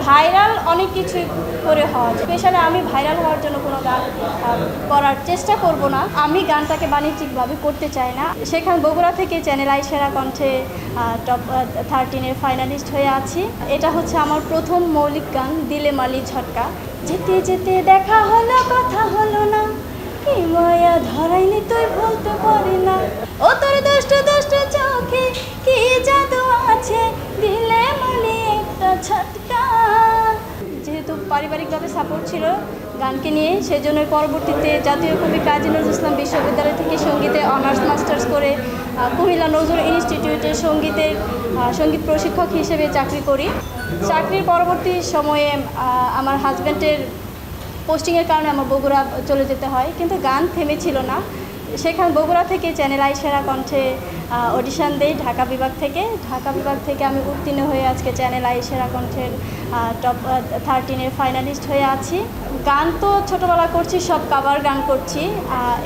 Viral অনেক কিছু করে হওয়া যায়, স্পেশালি আমি ভাইরাল হওয়ার জন্য কোনো গান করার চেষ্টা করব না। আমি গানটাকে বাণিজ্যিকভাবে করতে চাই না। সেখানে বগুড়া থেকে চ্যানেল আই সেরা কণ্ঠে টপ 13-এর ফাইনালিস্ট হয়ে আছি। এটা হচ্ছে আমার প্রথম মৌলিক গান, দিলে মালি ঝটকা। যেতে যেতে দেখা হলো, কথা হলো না, কি মায়া ধরাইনি তুই বলতে পারি না, ও তোর দুষ্ট দুষ্ট চোখে কি জাদু আছে, দিলে মালি একটা ঝটকা। যেহেতু পারিবারিকভাবে সাপোর্ট ছিল গানকে নিয়ে, সেজন্য পরবর্তীতে জাতীয় কবি কাজী নজরুল ইসলাম বিশ্ববিদ্যালয় থেকে সঙ্গীতে অনার্স মাস্টার্স করে কুমিল্লা নজরুল ইনস্টিটিউটে সঙ্গীত প্রশিক্ষক হিসেবে চাকরি করি। চাকরির পরবর্তী সময়ে আমার হাজব্যান্ডের পোস্টিংয়ের কারণে আমার বগুড়া চলে যেতে হয়, কিন্তু গান থেমেছিল না। সেখানে বগুড়া থেকে চ্যানেল আই সেরা কণ্ঠে অডিশন দেই ঢাকা বিভাগ থেকে আমি উত্তীর্ণ হয়ে আজকে চ্যানেল আই সেরা কণ্ঠের টপ 13-এর ফাইনালিস্ট হয়ে আছি। গান তো ছোটোবেলা করছি, সব কাভার গান করছি।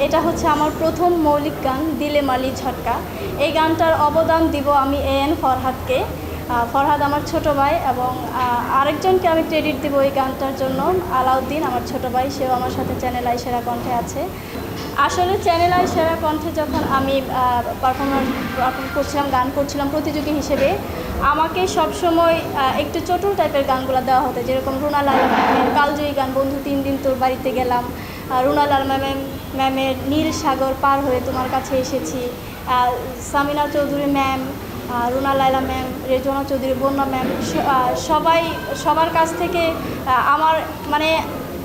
এটা হচ্ছে আমার প্রথম মৌলিক গান, দিলে মালি ঝটকা। এই গানটার অবদান দিব আমি AN ফরহাদকে। ফরহাদ আমার ছোটো ভাই, এবং আরেকজনকে আমি ক্রেডিট দেবো এই গানটার জন্য, আলাউদ্দিন আমার ছোটো ভাই, সেও আমার সাথে চ্যানেল আই সেরা কণ্ঠে আছে। আসলে চ্যানেল আই সেরা কণ্ঠে যখন আমি পারফর্ম করছিলাম, গান করছিলাম প্রতিযোগী হিসেবে, আমাকে সবসময় একটু চটুল টাইপের গানগুলো দেওয়া হতো, যেরকম রুনা লায়লা ম্যামের কালজয়ী গান বন্ধু 3 দিন তোর বাড়িতে গেলাম, রুনা লায়লা ম্যামের নীল সাগর পার হয়ে তোমার কাছে এসেছি, সামিনা চৌধুরী ম্যাম, রুনা লায়লা ম্যাম, রেজওয়ানা চৌধুরী, বন্যা ম্যাম, সবার কাছ থেকে আমার মানে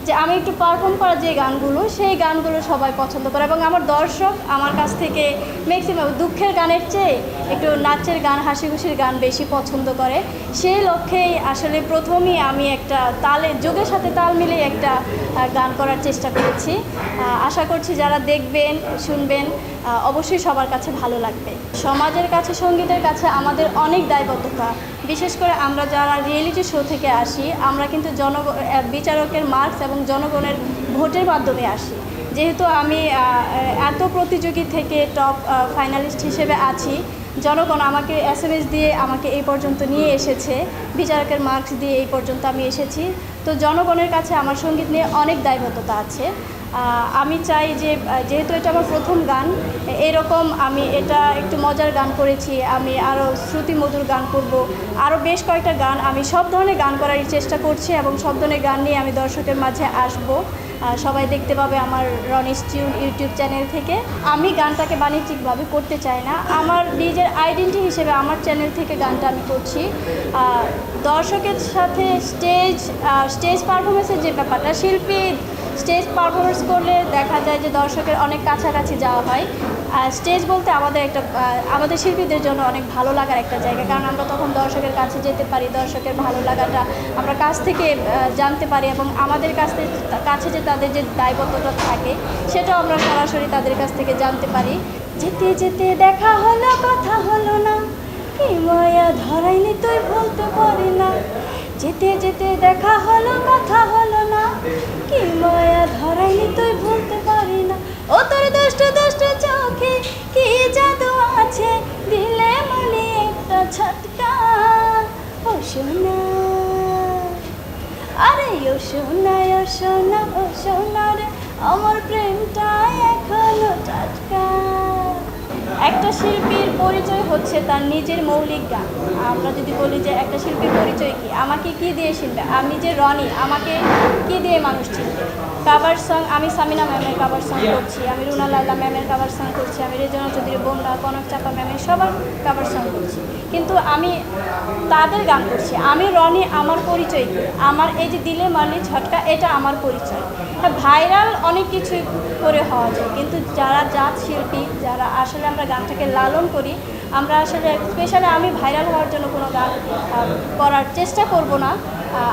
যে আমি একটু পারফর্ম করা যে গানগুলো, সেই গানগুলো সবাই পছন্দ করে, এবং আমার দর্শক আমার কাছ থেকে ম্যাক্সিমাম দুঃখের গানের চেয়ে একটু নাচের গান, হাসি খুশির গান বেশি পছন্দ করে। সেই লক্ষ্যেই আসলে প্রথমেই আমি একটা যোগের সাথে তাল মিলিয়ে একটা গান করার চেষ্টা করেছি। আশা করছি যারা দেখবেন, শুনবেন, অবশ্যই সবার কাছে ভালো লাগবে। সমাজের কাছে, সঙ্গীতের কাছে আমাদের অনেক দায়বদ্ধতা, বিশেষ করে আমরা যারা রিয়েলিটি শো থেকে আসি, আমরা কিন্তু বিচারকের মার্কস এবং জনগণের ভোটের মাধ্যমে আসি। যেহেতু আমি এত প্রতিযোগী থেকে টপ ফাইনালিস্ট হিসেবে আছি, জনগণ আমাকে SMS দিয়ে আমাকে এই পর্যন্ত নিয়ে এসেছে, বিচারকের মার্কস দিয়ে এই পর্যন্ত আমি এসেছি। তো জনগণের কাছে আমার সঙ্গীত নিয়ে অনেক দায়বদ্ধতা আছে। আমি চাই যে যেহেতু এটা আমার প্রথম গান, এরকম আমি এটা একটু মজার গান করেছি, আমি আরও শ্রুতিমধুর গান করব, আরও বেশ কয়েকটা গান, আমি সব ধরনের গান করার চেষ্টা করছি, এবং সব ধরনের গান নিয়ে আমি দর্শকের মাঝে আসব। সবাই দেখতে পাবে আমার রনিস টিউন ইউটিউব চ্যানেল থেকে। আমি গানটাকে বাণিজ্যিকভাবে করতে চাই না, আমার নিজের আইডেন্টিটি হিসেবে আমার চ্যানেল থেকে গানটা আমি করছি। দর্শকের সাথে স্টেজ পারফরমেন্সের যে ব্যাপারটা, শিল্পী স্টেজ পারফরমেন্স করলে দেখা যায় যে দর্শকের অনেক কাছাকাছি যাওয়া হয়। স্টেজ বলতে আমাদের শিল্পীদের জন্য অনেক ভালো লাগার একটা জায়গা, কারণ আমরা তখন দর্শকের কাছে যেতে পারি, দর্শকের ভালো লাগাটা আমরা কাছ থেকে জানতে পারি, এবং আমাদের কাছে যে তাদের যে দায়বদ্ধতা থাকে সেটাও আমরা সরাসরি তাদের কাছ থেকে জানতে পারি। যেতে যেতে দেখা হলো, কথা হলো না, কি মায়া ধরাইনি তুই বলতে পারি না, যেতে যেতে দেখা হলো, কথা হলো না, কি মায়া ধরাইনি তুই বলতে পারি না, ও তোর দুষ্ট দুষ্ট চোখে কি জাদু আছে, দিলে মালি একটা ঝটকা। ও সোনা, আরে ও সোনা, ও সোনা, ও সোনা রে, আমার প্রেমটা এখনো টাটকা। একটা শিল্পীর পরিচয় হচ্ছে তার নিজের মৌলিক গান। আমরা যদি বলি যে একটা শিল্পীর পরিচয় কি, আমাকে কি দিয়ে চিনবে, আমি যে রনি, আমাকে কি দিয়ে মানুষ চিনবে। কাভার সং, আমি সামিনা ম্যামের কাভার সং করছি, আমি রুনা লায়লা ম্যামের কাভার সং করছি, আমি রেজওয়ানা চৌধুরী, বন্যা, কনক চাপা ম্যামের সবার কাভার সং করছি, কিন্তু আমি তাদের গান করছি। আমি রনি, আমার পরিচয় কি, আমার এই যে দিলে মালি ঝটকা, এটা আমার পরিচয়। ভাইরাল অনেক কিছু করে হওয়া যায়, কিন্তু যারা জাত শিল্পী, যারা আসলে আমরা গানটাকে লালন করি, আমরা আসলে স্পেশালি আমি ভাইরাল হওয়ার জন্য কোনো গান করার চেষ্টা করব না।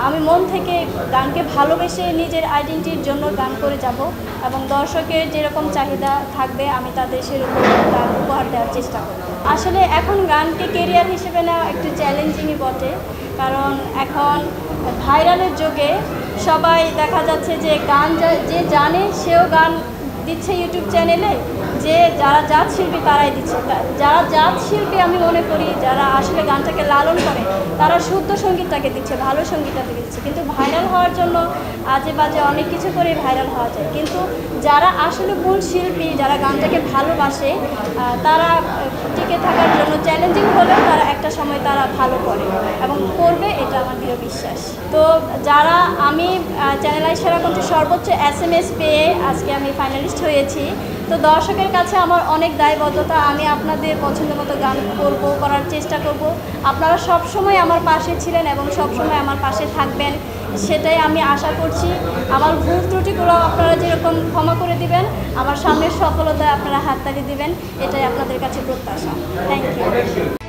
আমি মন থেকে গানকে ভালোবেসে নিজের আইডেন্টিটির জন্য গান করে যাব, এবং দর্শকের যেরকম চাহিদা থাকবে আমি তাদের সেরকম গান উপহার দেওয়ার চেষ্টা করব। আসলে এখন গানকে কেরিয়ার হিসেবে নেওয়া একটু চ্যালেঞ্জিংই বটে, কারণ এখন ভাইরালের যুগে সবাই দেখা যাচ্ছে যে গান যে জানে সেও গান দিচ্ছে ইউটিউব চ্যানেলে, যে যারা জাত শিল্পী তারাই দিচ্ছে। যারা জাত শিল্পী আমি মনে করি যারা আসলে গানটাকে লালন করে তারা শুদ্ধ সঙ্গীতটাকে দিচ্ছে, ভালো সঙ্গীতটাকে দিচ্ছে। কিন্তু ভাইরাল হওয়ার জন্য আজে বাজে অনেক কিছু করে ভাইরাল হওয়া যায়, কিন্তু যারা আসলে মূল শিল্পী, যারা গানটাকে ভালোবাসে, তারা টিকে থাকার জন্য চ্যালেঞ্জিং হলেও তারা একটা সময় তারা ভালো করে এবং করবে, এটা আমার দৃঢ় বিশ্বাস। তো যারা আমি চ্যানেল আই সেরা কণ্ঠে সর্বোচ্চ SMS পেয়ে আজকে আমি ফাইনালিস্ট হয়েছি, তো দর্শকের কাছে আমার অনেক দায়বদ্ধতা। আমি আপনাদের পছন্দ মতো গান করার চেষ্টা করব। আপনারা সবসময় আমার পাশে ছিলেন এবং সবসময় আমার পাশে থাকবেন, সেটাই আমি আশা করছি। আমার ভুল ত্রুটিগুলো আপনারা যেরকম ক্ষমা করে দিবেন, আমার সামনের সফলতায় আপনারা হাততালি দিবেন, এটাই আপনাদের কাছে প্রত্যাশা। Thank you.